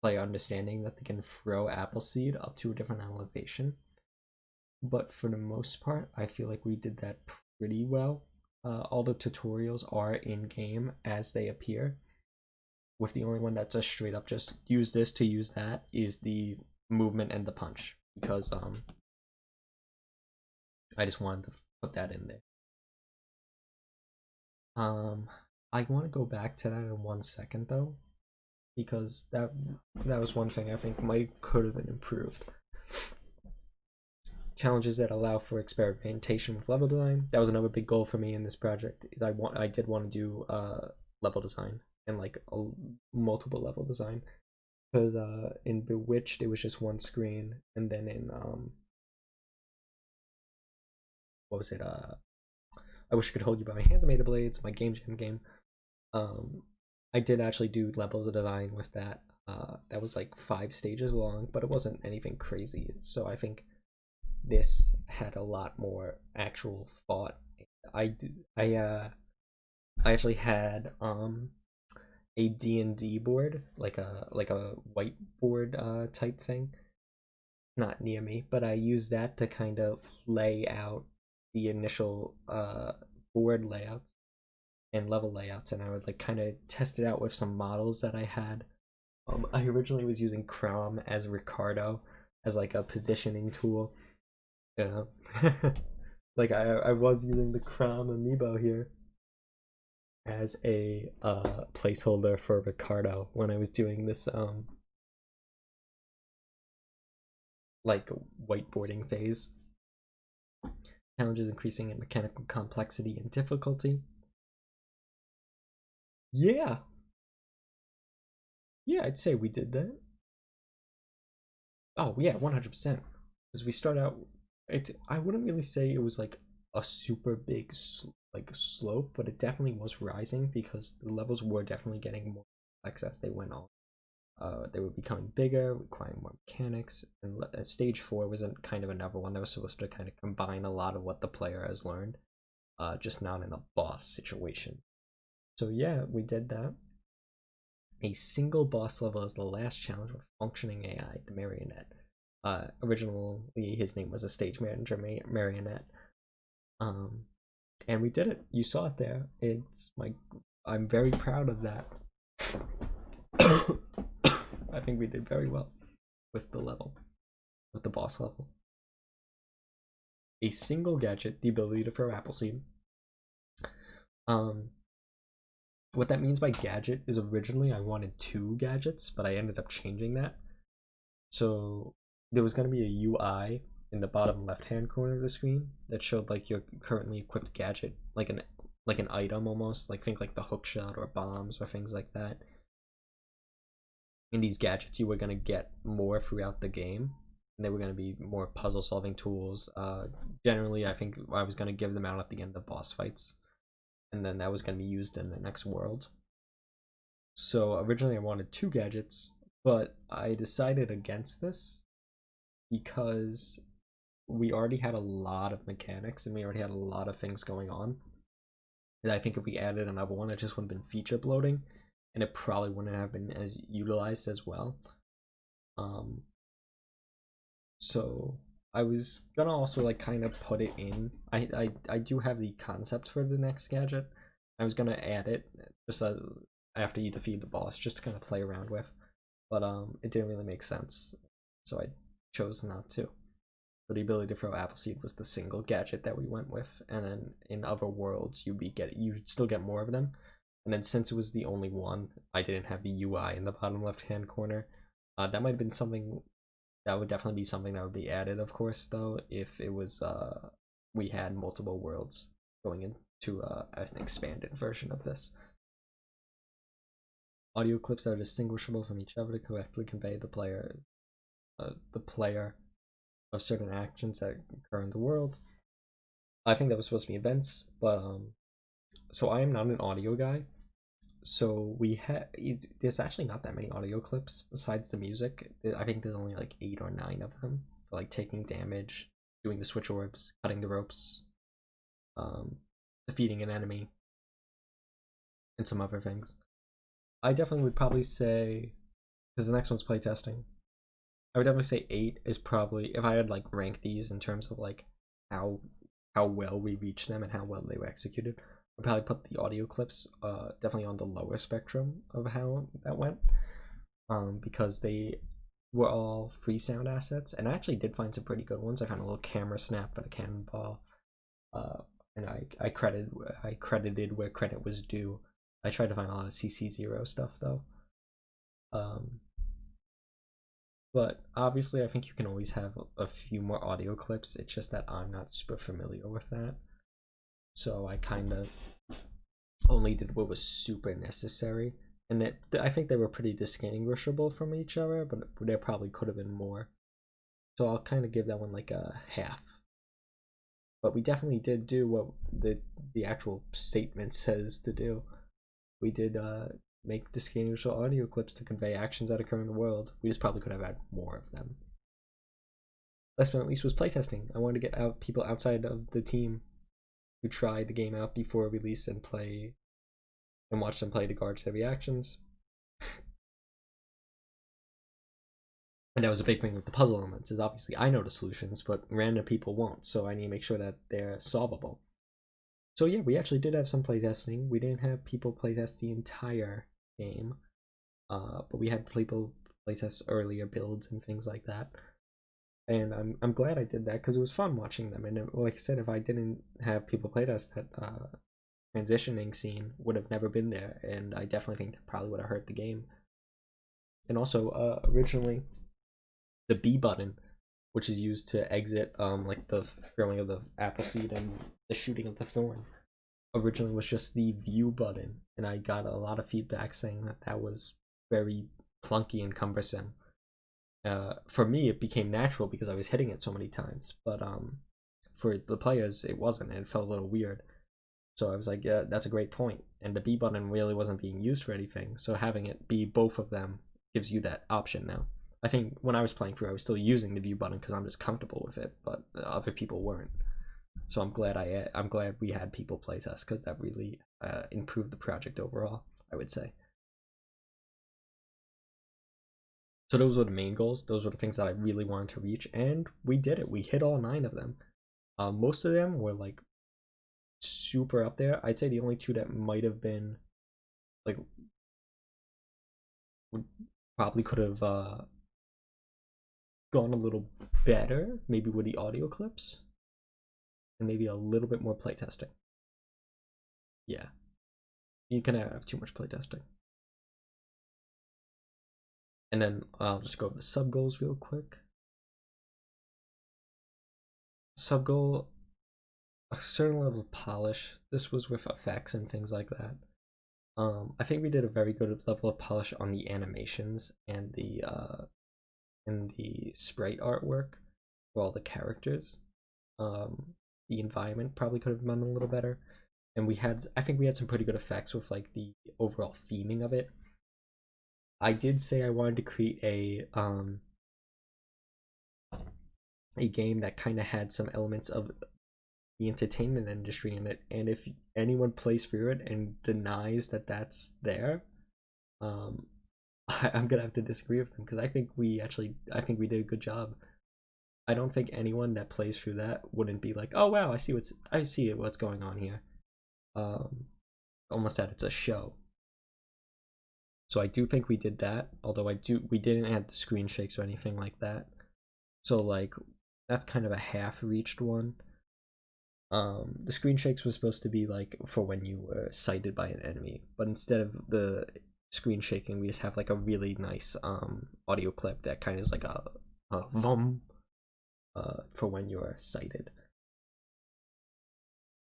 player understanding that they can throw Appleseed up to a different elevation. But for the most part, I feel like we did that pretty well. All the tutorials are in game as they appear, with the only one that's just straight up just use this to use that is the movement and the punch, because I just wanted to put that in there. I want to go back to that in 1 second though, because that was one thing I think might could have been improved. Challenges that allow for experimentation with level design. That was another big goal for me in this project. Is I did want to do level design and like a multiple level design, because in Bewitched it was just one screen, and then in what was it, I Wish I Could Hold You by My Hands, Made of Blades, my game jam game. I did actually do level design with that. That was like 5 stages long, but it wasn't anything crazy. So I think this had a lot more actual thought. I actually had a D&D board, like a whiteboard type thing, not near me, but I used that to kind of lay out the initial board layouts and level layouts, and I would like kind of test it out with some models that I had. I originally was using Crom as Ricardo as like a positioning tool. Yeah. Like I was using the Crom amiibo here as a placeholder for Ricardo when I was doing this like whiteboarding phase. Challenges increasing in mechanical complexity and difficulty. Yeah, I'd say we did that. Oh yeah, 100%. Because we start out, I wouldn't really say it was like a super big like slope, but it definitely was rising because the levels were definitely getting more complex as they went on. They were becoming bigger, requiring more mechanics, and stage 4 was kind of another one that was supposed to kind of combine a lot of what the player has learned, just not in a boss situation. So yeah, we did that. A single boss level is the last challenge with functioning AI, the Marionette. Originally, his name was a stage manager Marionette. And we did it. You saw it there. I'm very proud of that. I think we did very well with the boss level. A single gadget, the ability to throw Appleseed. What that means by gadget is originally I wanted 2 gadgets, but I ended up changing that. So there was going to be a UI in the bottom left-hand corner of the screen that showed like your currently equipped gadget, like an item almost, like think like the hookshot or bombs or things like that. In these gadgets, you were going to get more throughout the game, and they were going to be more puzzle-solving tools. Generally, I think I was going to give them out at the end of boss fights, and then that was going to be used in the next world. So originally I wanted 2 gadgets, but I decided against this because we already had a lot of mechanics and we already had a lot of things going on. And I think if we added another one, it just would have been feature bloating, and it probably wouldn't have been as utilized as well. So I was gonna also like kind of put it in. I do have the concept for the next gadget. I was gonna add it just after you defeat the boss, just to kind of play around with, but it didn't really make sense, so I chose not to. But the ability to throw Appleseed was the single gadget that we went with, and then in other worlds you'd still get more of them. And then since it was the only one, I didn't have the UI in the bottom left-hand corner. That might have been something that would definitely be something that would be added, of course, though, if it was we had multiple worlds going into an expanded version of this. Audio clips that are distinguishable from each other to correctly convey the player of certain actions that occur in the world. I think that was supposed to be events, but so I am not an audio guy. So there's actually not that many audio clips besides the music. I think there's only like 8 or 9 of them for like taking damage, doing the switch orbs, cutting the ropes, defeating an enemy, and some other things. I definitely would probably say, because the next one's playtesting, I would definitely say 8 is probably, if I had like ranked these in terms of like how well we reached them and how well they were executed, I'd probably put the audio clips definitely on the lower spectrum of how that went, because they were all free sound assets, and I actually did find some pretty good ones. I found a little camera snap and a cannonball, and I credited where credit was due. I tried to find a lot of CC0 stuff though. But obviously I think you can always have a few more audio clips. It's just that I'm not super familiar with that. So I kind of only did what was super necessary. And I think they were pretty distinguishable from each other, but there probably could have been more. So I'll kind of give that one like a half. But we definitely did do what the actual statement says to do. We did make distinguishable audio clips to convey actions that occur in the world. We just probably could have had more of them. Last but not least was playtesting. I wanted to get out people outside of the team who tried the game out before release and play and watch them play to gauge their reactions. And that was a big thing with the puzzle elements, is obviously I know the solutions, but random people won't, so I need to make sure that they're solvable. So yeah, we actually did have some playtesting. We didn't have people playtest the entire game, but we had people playtest earlier builds and things like that. And I'm glad I did that because it was fun watching them. And like I said, if I didn't have people playtest, that transitioning scene would have never been there, and I definitely think that probably would have hurt the game. And also, originally, the B button, which is used to exit like the throwing of the Appleseed and the shooting of the thorn, originally was just the view button, and I got a lot of feedback saying that that was very clunky and cumbersome. For me, it became natural because I was hitting it so many times, but for the players, it wasn't, and it felt a little weird. So I was like, yeah, that's a great point. And the B button really wasn't being used for anything, so having it be both of them gives you that option now. I think when I was playing through, I was still using the view button because I'm just comfortable with it, but other people weren't. So I'm glad we had people playtest because that really improved the project overall, I would say. So those were the main goals. Those were the things that I really wanted to reach, and we did it. We hit all 9 of them. Most of them were like super up there. I'd say the only 2 that might have been like probably could have gone a little better, maybe with the audio clips, and maybe a little bit more playtesting. Yeah, you can have too much playtesting. And then I'll just go over the sub goals real quick. Sub goal, a certain level of polish. This was with effects and things like that. I think we did a very good level of polish on the animations and the sprite artwork for all the characters. The environment probably could have been a little better, and I think we had some pretty good effects with like the overall theming of it. I did say I wanted to create a game that kind of had some elements of the entertainment industry in it, and if anyone plays through it and denies that that's there, I'm gonna have to disagree with them because I think we did a good job. I don't think anyone that plays through that wouldn't be like, oh wow, I see what's going on here. Almost that it's a show. So I do think we did that, although we didn't add the screen shakes or anything like that. So like that's kind of a half-reached one. The screen shakes was supposed to be like for when you were sighted by an enemy, but instead of the screen shaking, we just have like a really nice audio clip that kind of is like a vum for when you're sighted.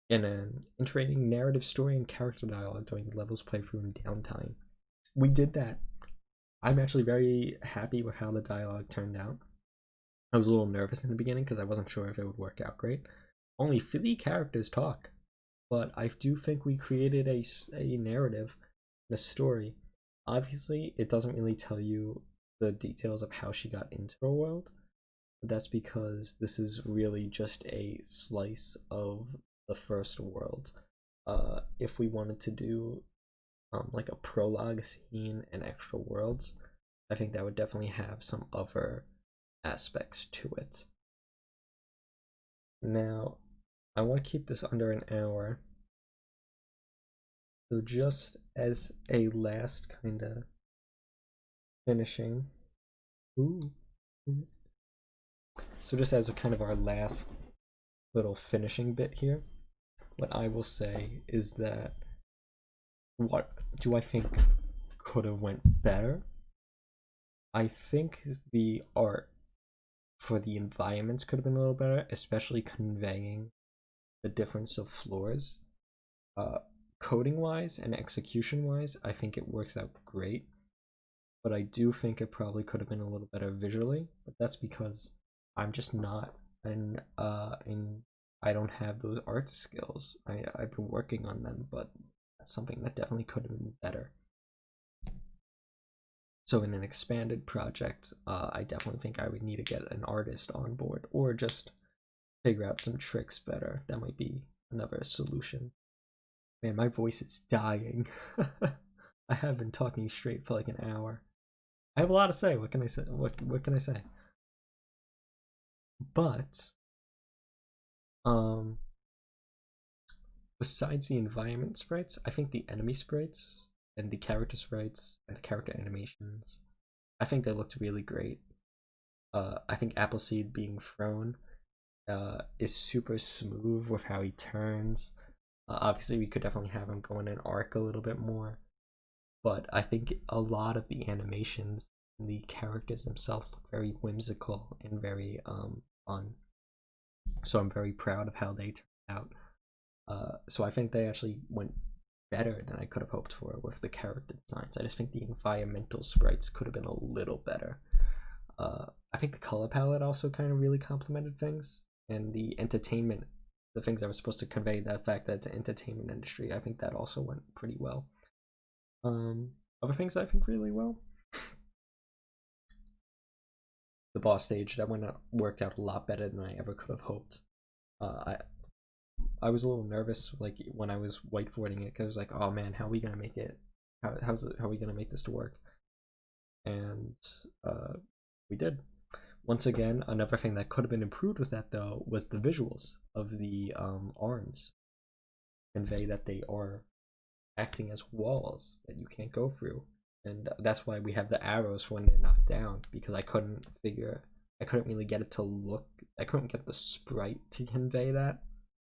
And then integrating narrative, story, and character dialogue during the level's playthrough and downtime. We did that. I'm actually very happy with how the dialogue turned out. I was a little nervous in the beginning because I wasn't sure if it would work out great. Only 3 characters talk, but I do think we created a narrative, a story. Obviously, it doesn't really tell you the details of how she got into the world, but that's because this is really just a slice of the first world. If we wanted to do like a prologue scene and extra worlds, I think that would definitely have some other aspects to it. Now, I want to keep this under an hour. So just as a last kind of finishing, so just as a kind of our last little finishing bit here, what I will say is that what do I think could have went better? I think the art for the environments could have been a little better, especially conveying the difference of floors. Uh, Coding wise and execution wise, I think it works out great. But I do think it probably could have been a little better visually. But that's because I'm just not in I don't have those art skills. I've been working on them, but that's something that definitely could have been better. So in an expanded project, I definitely think I would need to get an artist on board or just figure out some tricks better. That might be another solution. Man, my voice is dying. I have been talking straight for like an hour. I have a lot to say. What can I say? What can I say? But besides the environment sprites, I think the enemy sprites and the character sprites and the character animations, I think they looked really great. I think Appleseed being thrown is super smooth with how he turns. Obviously, we could definitely have him go in an arc a little bit more, but I think a lot of the animations and the characters themselves look very whimsical and very fun. So I'm very proud of how they turned out. So I think they actually went better than I could have hoped for with the character designs. I just think the environmental sprites could have been a little better. I think the color palette also kind of really complemented things, and the entertainment, the things that were supposed to convey that fact that it's an entertainment industry, I think that also went pretty well. Other things I think really well. The boss stage that worked out a lot better than I ever could have hoped. I was a little nervous like when I was whiteboarding it because I was like, oh man, how are we gonna make it? How are we gonna make this to work? And we did. Once again, another thing that could have been improved with that though was the visuals of the arms. Convey that they are acting as walls that you can't go through, and that's why we have the arrows when they're knocked down, because I couldn't really get it to look, I couldn't get the sprite to convey that,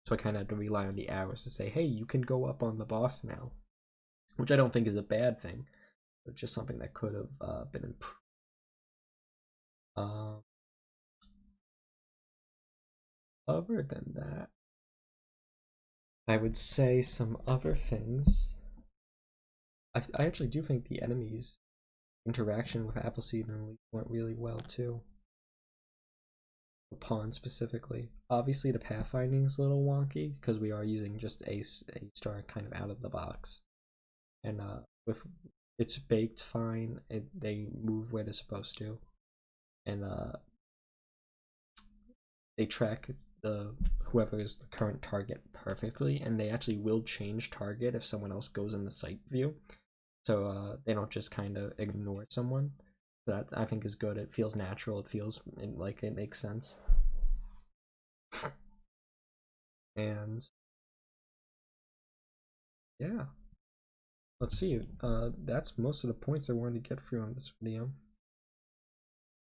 so I kind of had to rely on the arrows to say, hey, you can go up on the boss now, which I don't think is a bad thing, but just something that could have been improved. Other than that, I would say some other things. I actually do think the enemies interaction with Appleseed and Elite went really well too. The pawn specifically. Obviously the pathfinding is a little wonky because we are using just a star kind of out of the box. And with it's baked fine, they move where they're supposed to. And they track whoever is the current target perfectly, and they actually will change target if someone else goes in the sight view. So they don't just kind of ignore someone. So that I think is good. It feels natural. It feels like it makes sense. And yeah, let's see. That's most of the points I wanted to get through on this video.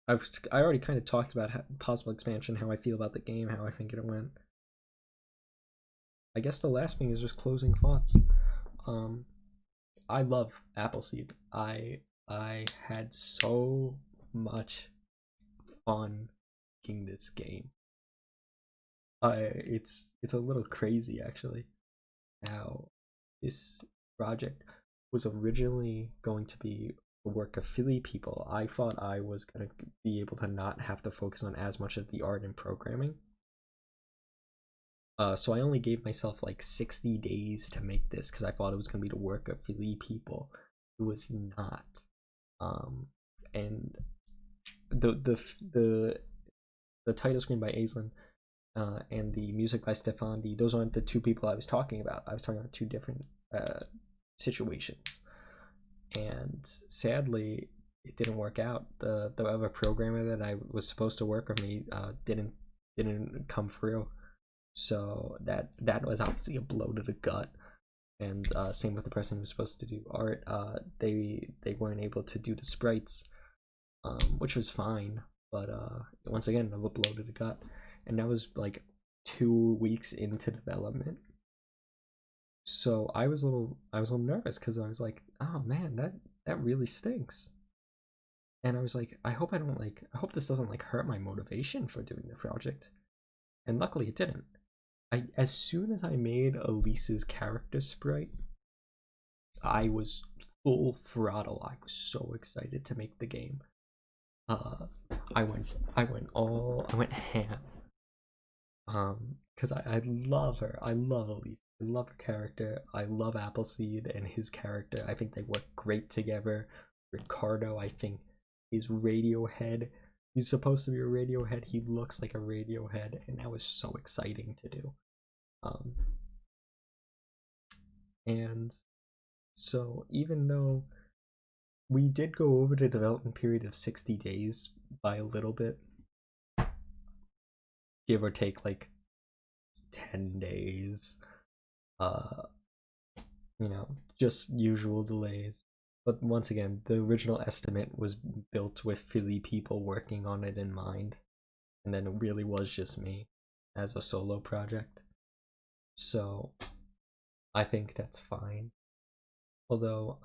I already kind of talked about possible expansion, how I feel about the game, how I think it went. I guess the last thing is just closing thoughts. I love Appleseed. I had so much fun making this game. It's a little crazy actually how this project was originally going to be the work of Philly people. I thought I was going to be able to not have to focus on as much of the art and programming. So I only gave myself like 60 days to make this because I thought it was going to be the work of Philly people. It was not. And the title screen by Aislinn and the music by Stefandi, those aren't the two people I was talking about. I was talking about two different situations. And sadly, it didn't work out. The other programmer that I was supposed to work with me didn't come through. So that was obviously a blow to the gut. And same with the person who was supposed to do art. They weren't able to do the sprites, which was fine. But once again, a blow to the gut. And that was like 2 weeks into development. So I was a little nervous because I was like, oh man, that really stinks. And I was like, I hope this doesn't like hurt my motivation for doing the project. And luckily it didn't. As soon as I made Elise's character sprite, I was full throttle. I was so excited to make the game. Uh, I went ham. Because I love her. I love Elise. I love her character. I love Appleseed and his character. I think they work great together. Ricardo, I think, is Radiohead. He's supposed to be a Radiohead. He looks like a Radiohead, and that was so exciting to do. Um, and so even though we did go over the development period of 60 days by a little bit, give or take like 10 days, uh, just usual delays. But once again, the original estimate was built with 50 people working on it in mind, and then it really was just me as a solo project. So I think that's fine. Although,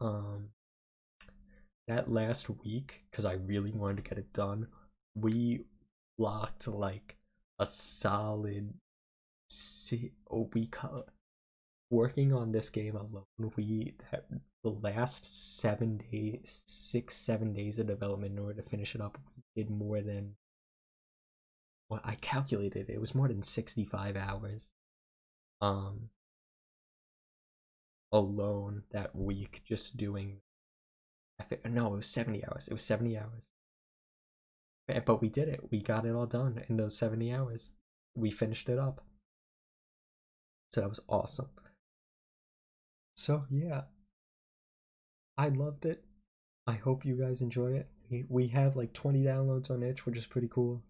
that last week, because I really wanted to get it done, we locked like a solid a week working on this game alone. The last 7 days, 6, 7 days of development in order to finish it up, we did more than, well, I calculated it was more than 65 hours alone that week, just doing, no, it was 70 hours. It was 70 hours. But we did it. We got it all done in those 70 hours. We finished it up. So that was awesome. So yeah, I loved it. I hope you guys enjoy it. We have like 20 downloads on itch, which is pretty cool.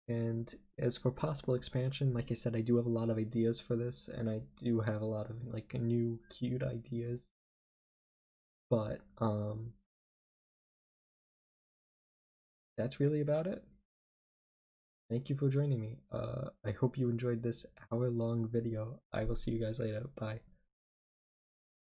And as for possible expansion, like I said, I do have a lot of ideas for this, and I do have a lot of like new cute ideas. But that's really about it. Thank you for joining me. I hope you enjoyed this hour-long video. I will see you guys later. Bye.